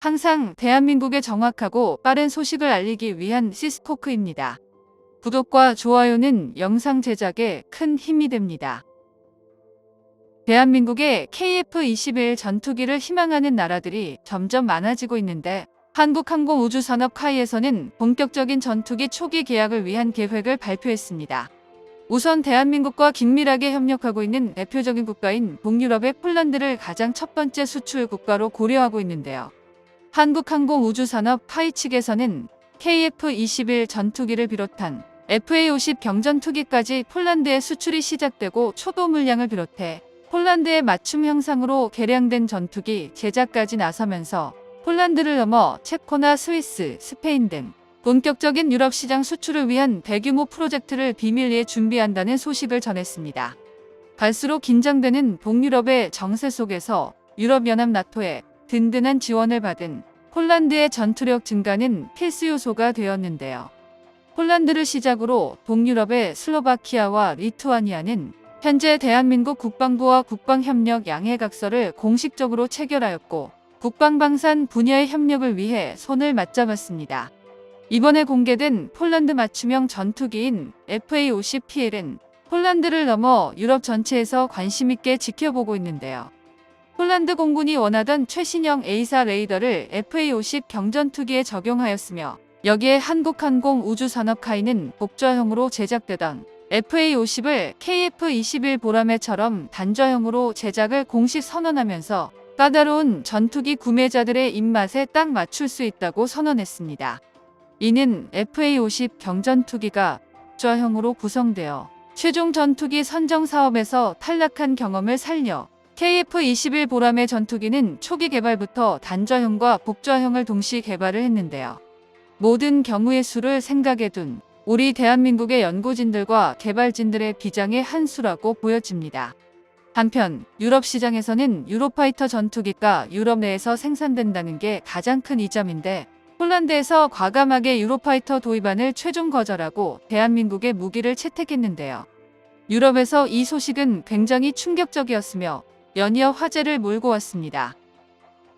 항상 대한민국에 정확하고 빠른 소식을 알리기 위한 시스코크입니다. 구독과 좋아요는 영상 제작에 큰 힘이 됩니다. 대한민국의 KF-21 전투기를 희망하는 나라들이 점점 많아지고 있는데 한국항공우주산업 카이에서는 본격적인 전투기 초기 계약을 위한 계획을 발표했습니다. 우선 대한민국과 긴밀하게 협력하고 있는 대표적인 국가인 북유럽의 폴란드를 가장 첫 번째 수출 국가로 고려하고 있는데요. 한국항공우주산업 카이 측에서는 KF-21 전투기를 비롯한 FA-50 경전투기까지 폴란드에 수출이 시작되고 초도 물량을 비롯해 폴란드의 맞춤 형상으로 개량된 전투기 제작까지 나서면서 폴란드를 넘어 체코나 스위스, 스페인 등 본격적인 유럽 시장 수출을 위한 대규모 프로젝트를 비밀리에 준비한다는 소식을 전했습니다. 갈수록 긴장되는 북유럽의 정세 속에서 유럽연합 나토의 든든한 지원을 받은 폴란드의 전투력 증가는 필수 요소가 되었는데요. 폴란드를 시작으로 동유럽의 슬로바키아와 리투아니아는 현재 대한민국 국방부와 국방협력 양해각서를 공식적으로 체결하였고 국방방산 분야의 협력을 위해 손을 맞잡았습니다. 이번에 공개된 폴란드 맞춤형 전투기인 FA-50PL은 폴란드를 넘어 유럽 전체에서 관심있게 지켜보고 있는데요. 폴란드 공군이 원하던 최신형 A4 레이더를 FA-50 경전투기에 적용하였으며 여기에 한국항공우주산업카이는 복좌형으로 제작되던 FA-50을 KF-21 보라매처럼 단좌형으로 제작을 공식 선언하면서 까다로운 전투기 구매자들의 입맛에 딱 맞출 수 있다고 선언했습니다. 이는 FA-50 경전투기가 복좌형으로 구성되어 최종 전투기 선정 사업에서 탈락한 경험을 살려 KF-21 보라매 전투기는 초기 개발부터 단좌형과 복좌형을 동시 개발을 했는데요. 모든 경우의 수를 생각해 둔 우리 대한민국의 연구진들과 개발진들의 비장의 한 수라고 보여집니다. 한편 유럽 시장에서는 유로파이터 전투기가 유럽 내에서 생산된다는 게 가장 큰 이점인데 폴란드에서 과감하게 유로파이터 도입안을 최종 거절하고 대한민국의 무기를 채택했는데요. 유럽에서 이 소식은 굉장히 충격적이었으며 연이어 화제를 몰고 왔습니다.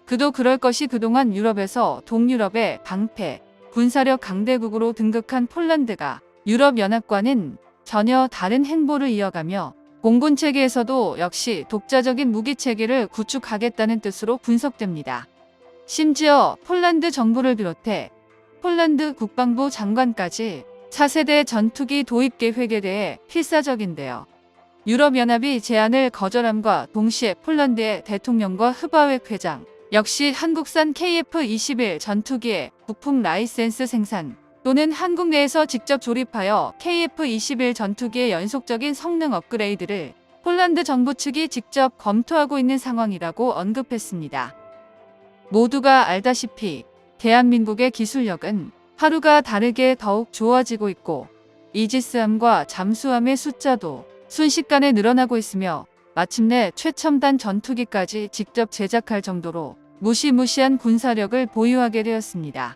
그도 그럴 것이 그동안 유럽에서 동유럽의 방패, 군사력 강대국으로 등극한 폴란드가 유럽연합과는 전혀 다른 행보를 이어가며 공군 체계에서도 역시 독자적인 무기 체계를 구축하겠다는 뜻으로 분석됩니다. 심지어 폴란드 정부를 비롯해 폴란드 국방부 장관까지 차세대 전투기 도입 계획에 대해 필사적인데요. 유럽연합이 제안을 거절함과 동시에 폴란드의 대통령과 흡아획 회장 역시 한국산 KF-21 전투기의 부품 라이센스 생산 또는 한국 내에서 직접 조립하여 KF-21 전투기의 연속적인 성능 업그레이드를 폴란드 정부 측이 직접 검토하고 있는 상황이라고 언급했습니다. 모두가 알다시피 대한민국의 기술력은 하루가 다르게 더욱 좋아지고 있고 이지스함과 잠수함의 숫자도 순식간에 늘어나고 있으며 마침내 최첨단 전투기까지 직접 제작할 정도로 무시무시한 군사력을 보유하게 되었습니다.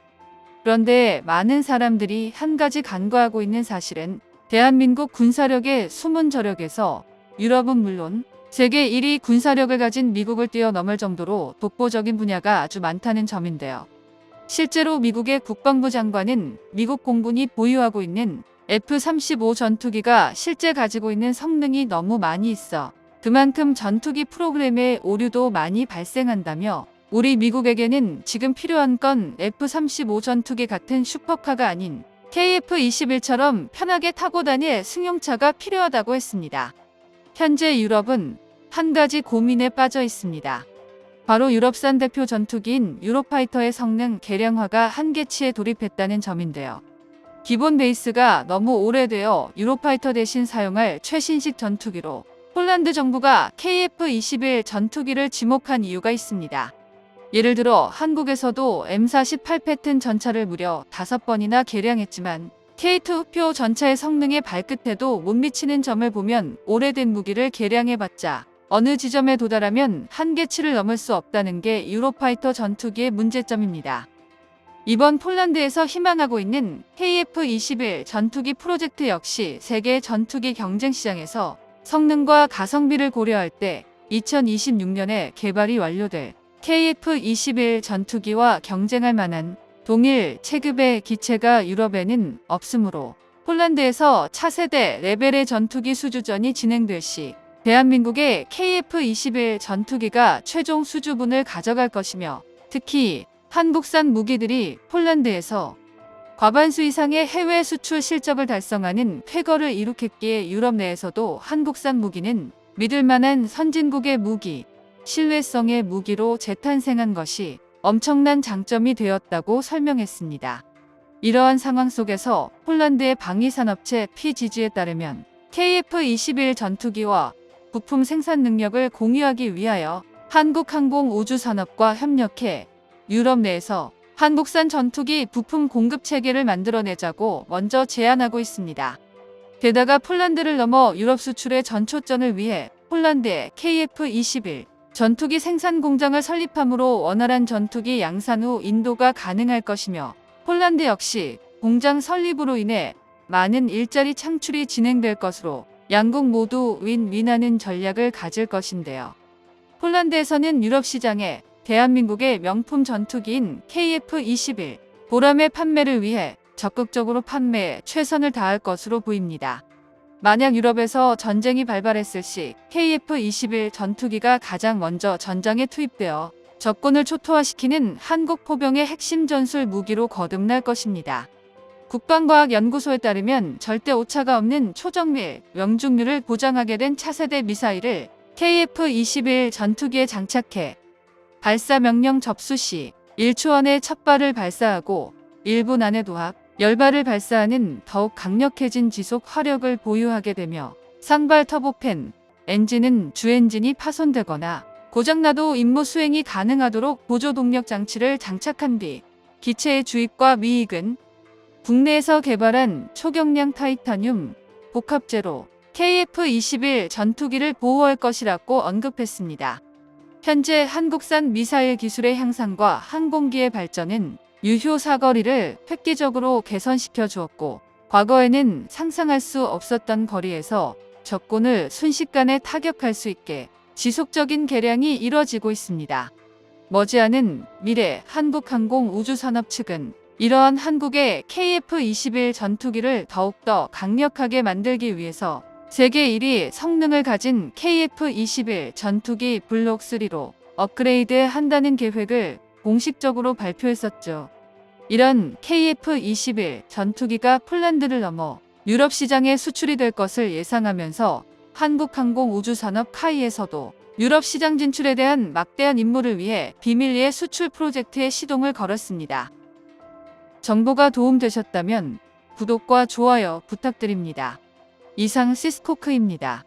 그런데 많은 사람들이 한 가지 간과하고 있는 사실은 대한민국 군사력의 숨은 저력에서 유럽은 물론 세계 1위 군사력을 가진 미국을 뛰어넘을 정도로 독보적인 분야가 아주 많다는 점인데요. 실제로 미국의 국방부 장관은 미국 공군이 보유하고 있는 F-35 전투기가 실제 가지고 있는 성능이 너무 많이 있어 그만큼 전투기 프로그램에 오류도 많이 발생한다며 우리 미국에게는 지금 필요한 건 F-35 전투기 같은 슈퍼카가 아닌 KF-21처럼 편하게 타고 다닐 승용차가 필요하다고 했습니다. 현재 유럽은 한 가지 고민에 빠져 있습니다. 바로 유럽산 대표 전투기인 유로파이터의 성능 개량화가 한계치에 돌입했다는 점인데요. 기본 베이스가 너무 오래되어 유로파이터 대신 사용할 최신식 전투기로 폴란드 정부가 KF-21 전투기를 지목한 이유가 있습니다. 예를 들어 한국에서도 M48 패튼 전차를 무려 5번이나 개량했지만 K2 흡표 전차의 성능의 발끝에도 못 미치는 점을 보면 오래된 무기를 개량해봤자 어느 지점에 도달하면 한계치를 넘을 수 없다는 게 유로파이터 전투기의 문제점입니다. 이번 폴란드에서 희망하고 있는 KF-21 전투기 프로젝트 역시 세계 전투기 경쟁 시장에서 성능과 가성비를 고려할 때 2026년에 개발이 완료될 KF-21 전투기와 경쟁할 만한 동일 체급의 기체가 유럽에는 없으므로 폴란드에서 차세대 레벨의 전투기 수주전이 진행될 시 대한민국의 KF-21 전투기가 최종 수주분을 가져갈 것이며, 특히 한국산 무기들이 폴란드에서 과반수 이상의 해외 수출 실적을 달성하는 쾌거를 이룩했기에 유럽 내에서도 한국산 무기는 믿을 만한 선진국의 무기, 신뢰성의 무기로 재탄생한 것이 엄청난 장점이 되었다고 설명했습니다. 이러한 상황 속에서 폴란드의 방위산업체 PGG에 따르면 KF-21 전투기와 부품 생산 능력을 공유하기 위하여 한국항공우주산업과 협력해 유럽 내에서 한국산 전투기 부품 공급 체계를 만들어내자고 먼저 제안하고 있습니다. 게다가 폴란드를 넘어 유럽 수출의 전초점을 위해 폴란드에 KF-21 전투기 생산 공장을 설립함으로 원활한 전투기 양산 후 인도가 가능할 것이며, 폴란드 역시 공장 설립으로 인해 많은 일자리 창출이 진행될 것으로 양국 모두 윈윈하는 전략을 가질 것인데요. 폴란드에서는 유럽 시장에 대한민국의 명품 전투기인 KF-21 보람의 판매를 위해 적극적으로 판매에 최선을 다할 것으로 보입니다. 만약 유럽에서 전쟁이 발발했을 시 KF-21 전투기가 가장 먼저 전장에 투입되어 적군을 초토화시키는 한국 포병의 핵심 전술 무기로 거듭날 것입니다. 국방과학연구소에 따르면 절대 오차가 없는 초정밀, 명중률을 보장하게 된 차세대 미사일을 KF-21 전투기에 장착해 발사 명령 접수 시 1초 안에 첫 발을 발사하고 1분 안에 도합, 10발을 발사하는 더욱 강력해진 지속 화력을 보유하게 되며, 상발 터보팬, 엔진은 주엔진이 파손되거나 고장나도 임무 수행이 가능하도록 보조 동력 장치를 장착한 뒤 기체의 주입과 미익은 국내에서 개발한 초경량 타이타늄 복합재로 KF-21 전투기를 보호할 것이라고 언급했습니다. 현재 한국산 미사일 기술의 향상과 항공기의 발전은 유효 사거리를 획기적으로 개선시켜 주었고, 과거에는 상상할 수 없었던 거리에서 적군을 순식간에 타격할 수 있게 지속적인 개량이 이뤄지고 있습니다. 머지않은 미래 한국항공우주산업 측은 이러한 한국의 KF-21 전투기를 더욱더 강력하게 만들기 위해서 세계 1위 성능을 가진 KF-21 전투기 블록 3로 업그레이드 한다는 계획을 공식적으로 발표했었죠. 이런 KF-21 전투기가 폴란드를 넘어 유럽 시장에 수출이 될 것을 예상하면서 한국항공우주산업 카이에서도 유럽 시장 진출에 대한 막대한 임무를 위해 비밀리에 수출 프로젝트에 시동을 걸었습니다. 정보가 도움되셨다면 구독과 좋아요 부탁드립니다. 이상 시스코크입니다.